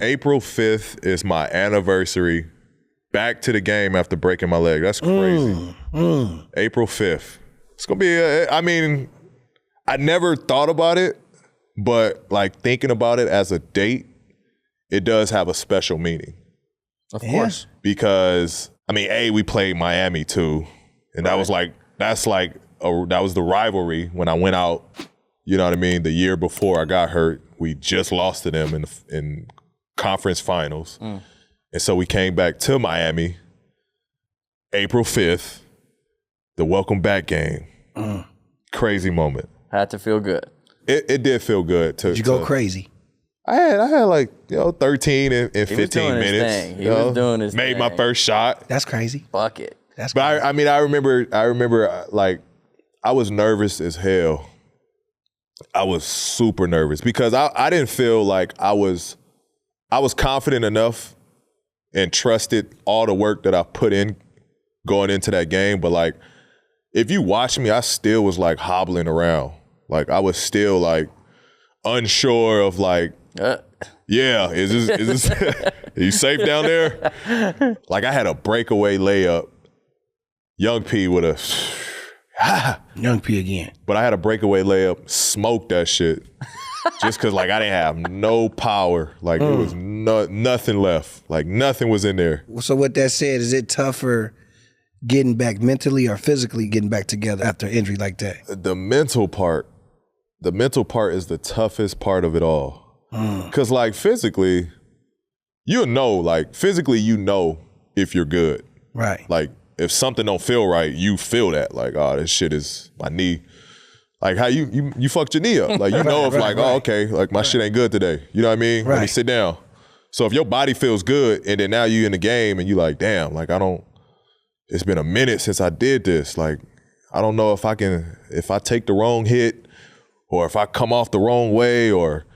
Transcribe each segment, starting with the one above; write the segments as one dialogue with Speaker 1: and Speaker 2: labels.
Speaker 1: April 5th is my anniversary back to the game after breaking my leg. That's crazy. April 5th. It's going to be, I never thought about it, but like thinking about it as a date, it does have a special meaning.
Speaker 2: Of course.
Speaker 1: Because, we played Miami too. And that was that was the rivalry when I went out, you know what I mean? The year before I got hurt, we just lost to them in conference finals. And so we came back to Miami, April 5th, the welcome back game. Crazy moment.
Speaker 2: Had to feel good.
Speaker 1: It did feel good.
Speaker 3: Did you go crazy?
Speaker 1: I had like 13 and 15 minutes.
Speaker 2: He was doing his
Speaker 1: thing. Made my first shot.
Speaker 3: That's crazy.
Speaker 2: Bucket.
Speaker 3: That's
Speaker 1: but
Speaker 3: crazy.
Speaker 1: I remember like I was nervous as hell. I was super nervous because I didn't feel like I was confident enough and trusted all the work that I put in going into that game. But like, if you watch me, I still was like hobbling around. Like I was still like unsure of like, yeah, is this are you safe down there? Like I had a breakaway layup. Young P would have
Speaker 3: Young P again.
Speaker 1: But I had a breakaway layup, smoked that shit. Just cause like I didn't have no power. Like it was nothing left. Like nothing was in there.
Speaker 3: So with that said, is it tougher getting back mentally or physically getting back together after an injury like that?
Speaker 1: The mental part is the toughest part of it all. Cause like physically, you know if you're good.
Speaker 3: Right.
Speaker 1: Like if something don't feel right, you feel that. Like, oh, this shit is my knee. Like how you fucked your knee up. Like oh, okay, like my shit ain't good today. You know what I mean?
Speaker 3: Right.
Speaker 1: Let me sit down. So if your body feels good and then now you in the game and you like, damn, like it's been a minute since I did this. Like, I don't know if I take the wrong hit or if I come off the wrong way or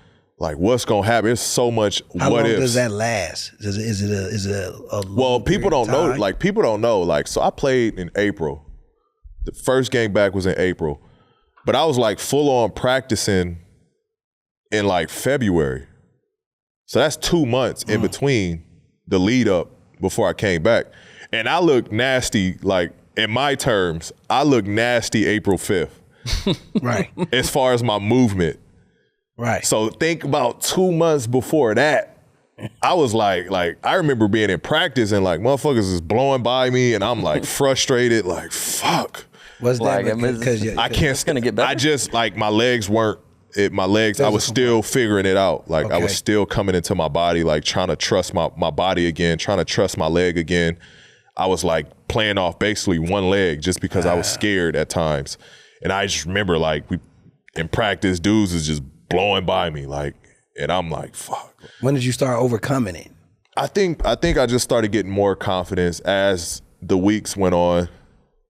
Speaker 1: like what's gonna happen. It's so much
Speaker 3: How
Speaker 1: what
Speaker 3: long
Speaker 1: ifs.
Speaker 3: does that last? Is it a long
Speaker 1: Well, people don't know.
Speaker 3: time?
Speaker 1: Like people don't know. Like so, I played in April. The first game back was in April, but I was like full on practicing in like February. So that's 2 months in between the lead up before I came back, and I looked nasty. Like in my terms, I looked nasty April 5th.
Speaker 3: Right.
Speaker 1: As far as my movement.
Speaker 3: Right.
Speaker 1: So think about 2 months before that, I was like I remember being in practice and like motherfuckers is blowing by me and I'm like frustrated, like fuck.
Speaker 3: Was that
Speaker 2: Like,
Speaker 3: because
Speaker 1: I can't.
Speaker 2: It's gonna get better.
Speaker 1: I just like my legs weren't. I was still figuring it out. Like I was
Speaker 3: Okay.
Speaker 1: still coming into my body, like trying to trust my body again, trying to trust my leg again. I was like playing off basically one leg just because I was scared at times. And I just remember like in practice, dudes is just blowing by me, like, and I'm like, fuck.
Speaker 3: When did you start overcoming it?
Speaker 1: I think I just started getting more confidence as the weeks went on.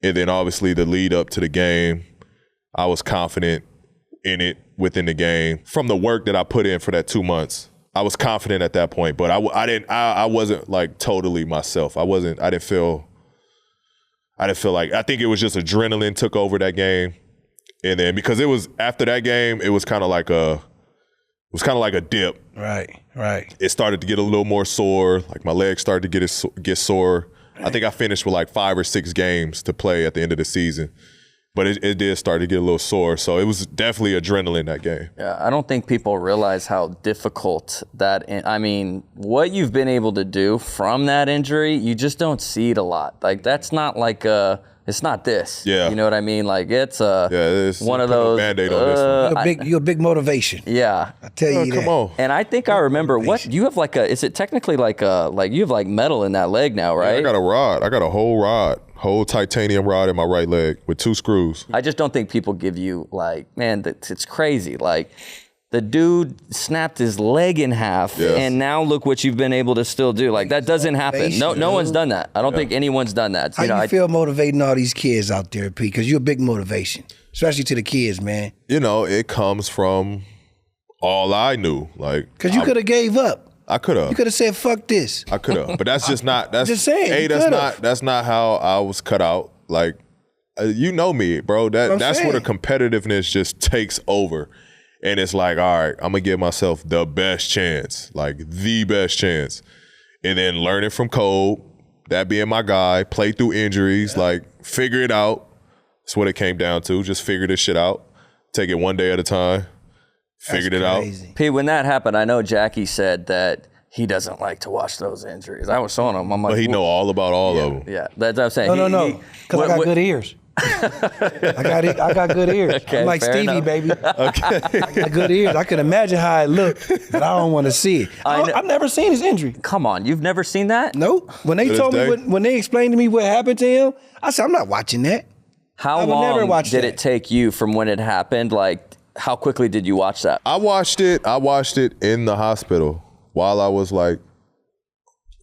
Speaker 1: And then obviously the lead up to the game, I was confident in it within the game. From the work that I put in for that 2 months, I was confident at that point, but I wasn't like totally myself. I didn't feel like, I think it was just adrenaline took over that game. And then because it was after that game, it was kind of like a dip.
Speaker 3: Right.
Speaker 1: It started to get a little more sore. Like my legs started to get sore. I think I finished with like 5 or 6 games to play at the end of the season. But it did start to get a little sore. So it was definitely adrenaline that game.
Speaker 2: Yeah, I don't think people realize how difficult what you've been able to do from that injury, you just don't see it a lot. Like that's not like it's not this.
Speaker 1: Yeah.
Speaker 2: You know what I mean? Like it's one of
Speaker 1: put a
Speaker 2: those
Speaker 1: Band-Aid on this one.
Speaker 3: You're a big motivation.
Speaker 2: Yeah.
Speaker 3: I tell you that.
Speaker 1: Come on.
Speaker 2: And I think I remember you have like is it technically like you have like metal in that leg now, right?
Speaker 1: I got a rod. I got a whole titanium rod in my right leg with 2 screws.
Speaker 2: I just don't think people give you like, man, it's crazy. Like the dude snapped his leg in half and now look what you've been able to still do. Like that doesn't happen. No one's done that. I don't think anyone's done that.
Speaker 3: How you feel motivating all these kids out there, P? Because you're a big motivation, especially to the kids, man.
Speaker 1: You know, it comes from all I knew. Like,
Speaker 3: Because you could have gave up.
Speaker 1: I could have.
Speaker 3: You could have said, fuck this.
Speaker 1: I could have, but that's just not. That's
Speaker 3: just saying,
Speaker 1: Hey,
Speaker 3: you
Speaker 1: that's
Speaker 3: could've.
Speaker 1: that's not how I was cut out. Like, you know me, bro. That's where the competitiveness just takes over, And it's like, all right, I'm gonna give myself the best chance, like the best chance. And then learning from Cole, that being my guy, play through injuries, like figure it out. That's what it came down to. Just figure this shit out. Take it one day at a time. Figured it out.
Speaker 2: Pete, when that happened, I know Jackie said that he doesn't like to watch those injuries. I was showing him. I'm like,
Speaker 1: but he know all about all of them.
Speaker 2: Yeah, that's what I'm saying.
Speaker 3: No. Because I got good ears. I got good ears.
Speaker 2: Okay,
Speaker 3: I'm like
Speaker 2: fair
Speaker 3: Stevie,
Speaker 2: enough.
Speaker 3: baby. Okay. I got good ears. I can imagine how it looked, but I don't want to see it. I've never seen his injury.
Speaker 2: Come on, you've never seen that?
Speaker 3: Nope. When they told me, when they explained to me what happened to him, I said, I'm not watching that.
Speaker 2: How long did it take you from when it happened? Like, how quickly did you watch that?
Speaker 1: I watched it in the hospital while I was like,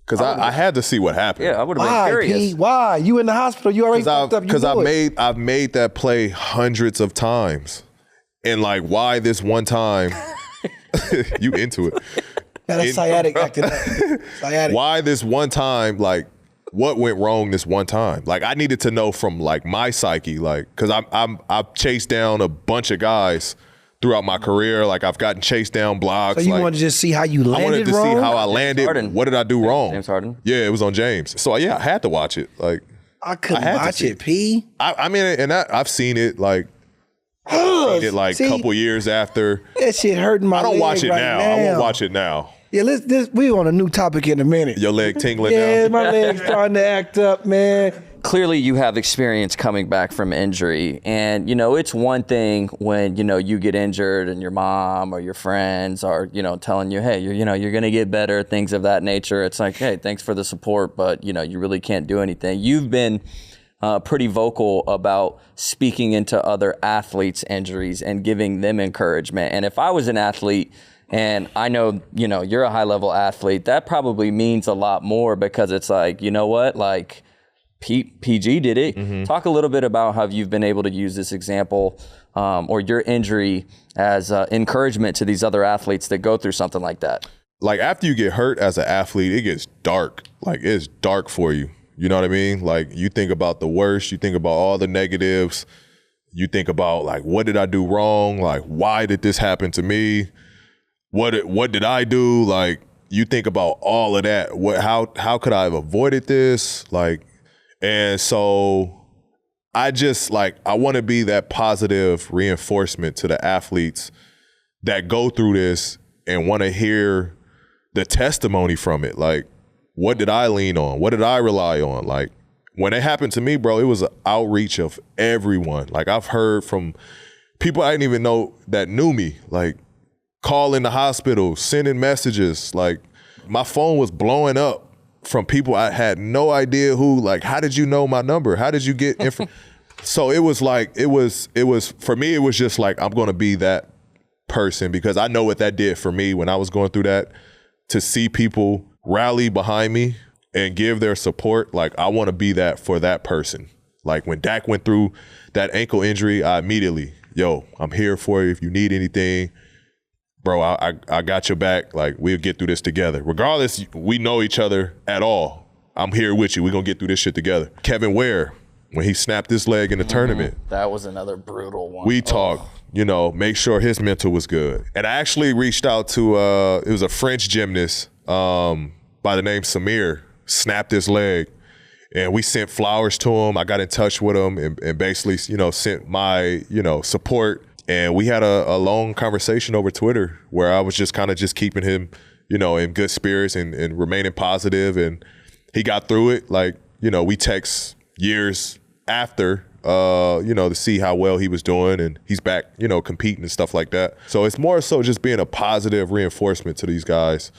Speaker 1: because I had to see what happened.
Speaker 2: Yeah, I would have been curious.
Speaker 3: Pete? Why? You in the hospital? You already fucked up.
Speaker 1: Because I've made that play hundreds of times, and like, why this one time? You into it?
Speaker 3: That's sciatic acting up. Sciatic.
Speaker 1: Why this one time? Like, what went wrong this one time? Like, I needed to know from like my psyche, like, because I've chased down a bunch of guys throughout my career. Like, I've gotten chased down blocks.
Speaker 3: So you wanted to just see how you landed wrong?
Speaker 1: I wanted to see how I landed.
Speaker 2: Harden.
Speaker 1: What did I do wrong?
Speaker 2: James Harden?
Speaker 1: Yeah, it was on James. So yeah, I had to watch it. Like,
Speaker 3: I couldn't watch it, P.
Speaker 1: I mean, and I've seen it like, a couple years after.
Speaker 3: That shit hurting my leg.
Speaker 1: I don't watch it
Speaker 3: right
Speaker 1: now. I won't watch it now.
Speaker 3: Yeah, we on a new topic in a minute.
Speaker 1: Your leg tingling now?
Speaker 3: Yeah, my leg's starting to act up, man.
Speaker 2: Clearly you have experience coming back from injury, and it's one thing when you get injured and your mom or your friends are telling you, hey, you're gonna get better, things of that nature. It's like, hey, thanks for the support, but you really can't do anything. You've been pretty vocal about speaking into other athletes' injuries and giving them encouragement. And if I was an athlete, and I know, you're a high level athlete, that probably means a lot more, because it's like, like PG did it. Mm-hmm. Talk a little bit about how you've been able to use this example or your injury as encouragement to these other athletes that go through something like that.
Speaker 1: Like, after you get hurt as an athlete, it gets dark. Like, it's dark for you. You know what I mean? Like, you think about the worst, you think about all the negatives, you think about like, what did I do wrong? Like, why did this happen to me? What did I do? Like, you think about all of that. How could I have avoided this? Like, and so I just I want to be that positive reinforcement to the athletes that go through this and want to hear the testimony from it. Like, what did I lean on? What did I rely on? Like, when it happened to me, bro, it was an outreach of everyone. Like, I've heard from people I didn't even know that knew me, like, calling the hospital, sending messages. Like, my phone was blowing up from people I had no idea who. Like, how did you know my number? How did you get info? So it was like, it was for me, it was just like, I'm gonna be that person, because I know what that did for me when I was going through that. To see people rally behind me and give their support, like, I want to be that for that person. Like, when Dak went through that ankle injury, I immediately, I'm here for you if you need anything. Bro, I got your back. Like, we'll get through this together. Regardless, we know each other at all. I'm here with you. We're going to get through this shit together. Kevin Ware, when he snapped his leg in the tournament.
Speaker 2: That was another brutal one.
Speaker 1: We talked, make sure his mental was good. And I actually reached out to, it was a French gymnast by the name Samir, snapped his leg. And we sent flowers to him. I got in touch with him and basically, sent my, support. And we had a long conversation over Twitter where I was just kind of just keeping him, in good spirits and remaining positive. And he got through it. Like, we text years after, to see how well he was doing, and he's back, competing and stuff like that. So it's more so just being a positive reinforcement to these guys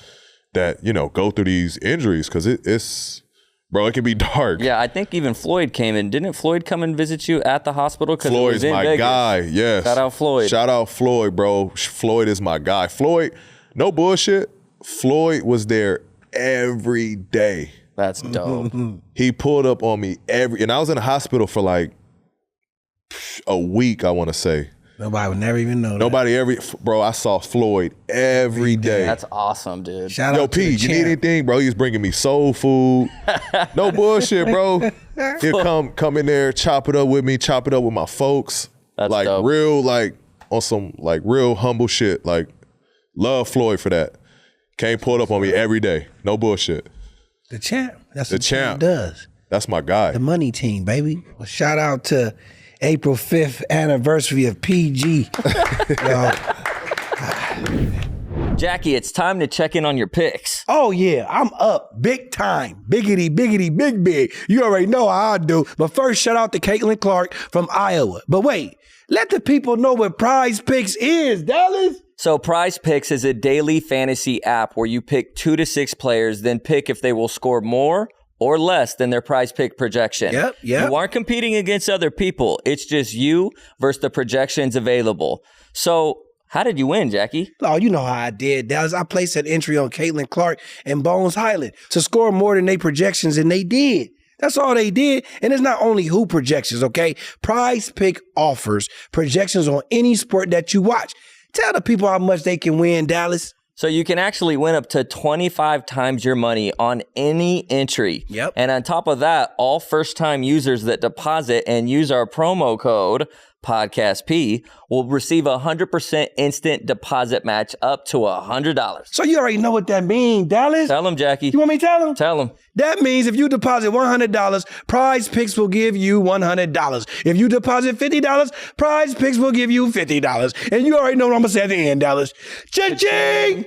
Speaker 1: that, go through these injuries, because it's, bro, it can be dark.
Speaker 2: Yeah, I think even Floyd came in. Didn't Floyd come and visit you at the hospital?
Speaker 1: Floyd's my
Speaker 2: Vegas.
Speaker 1: guy, yes.
Speaker 2: Shout out Floyd.
Speaker 1: Shout out Floyd, bro. Floyd is my guy. Floyd, no bullshit, Floyd was there every day.
Speaker 2: That's dope.
Speaker 1: He pulled up on me and I was in the hospital for like a week, I want to say.
Speaker 3: Nobody would never even know that.
Speaker 1: Bro, I saw Floyd every day.
Speaker 2: That's awesome, dude.
Speaker 3: Shout out to
Speaker 1: P,
Speaker 3: the
Speaker 1: you need
Speaker 3: champ.
Speaker 1: anything? Bro, he was bringing me soul food. No bullshit, bro. He'll come in there, chop it up with me, chop it up with my folks.
Speaker 2: That's
Speaker 1: like
Speaker 2: dope.
Speaker 1: Real, like on some like real humble shit. Like, love Floyd for that. Kane pulled up on me every day. No bullshit.
Speaker 3: The champ. That's
Speaker 1: The
Speaker 3: what the champ
Speaker 1: champ.
Speaker 3: does.
Speaker 1: That's my guy.
Speaker 3: The money team, baby. Well, shout out to April 5th anniversary of PG. Yo.
Speaker 2: Jackie, it's time to check in on your picks.
Speaker 3: Oh yeah, I'm up big time. Biggity, biggity, big. You already know how I do. But first, shout out to Caitlin Clark from Iowa. But wait, let the people know what Prize Picks is, Dallas.
Speaker 2: So Prize Picks is a daily fantasy app where you pick 2 to 6 players, then pick if they will score more or less than their prize pick projection.
Speaker 3: Yep.
Speaker 2: You aren't competing against other people. It's just you versus the projections available. So how did you win, Jackie?
Speaker 3: Oh, you know how I did, Dallas. I placed an entry on Caitlin Clark and Bones Highland to score more than they projections, and they did. That's all they did. And it's not only who projections, okay? Prize Pick offers projections on any sport that you watch. Tell the people how much they can win, Dallas.
Speaker 2: So you can actually win up to 25 times your money on any entry.
Speaker 3: Yep.
Speaker 2: And on top of that, all first-time users that deposit and use our promo code PodcastP will receive a 100% instant deposit match up to $100.
Speaker 3: So you already know what that means, Dallas.
Speaker 2: Tell them, Jackie.
Speaker 3: You want me to tell them?
Speaker 2: Tell them.
Speaker 3: That means if you deposit $100, Prize Picks will give you $100. If you deposit $50, Prize Picks will give you $50. And you already know what I'm going to say at the end, Dallas. Cha-ching!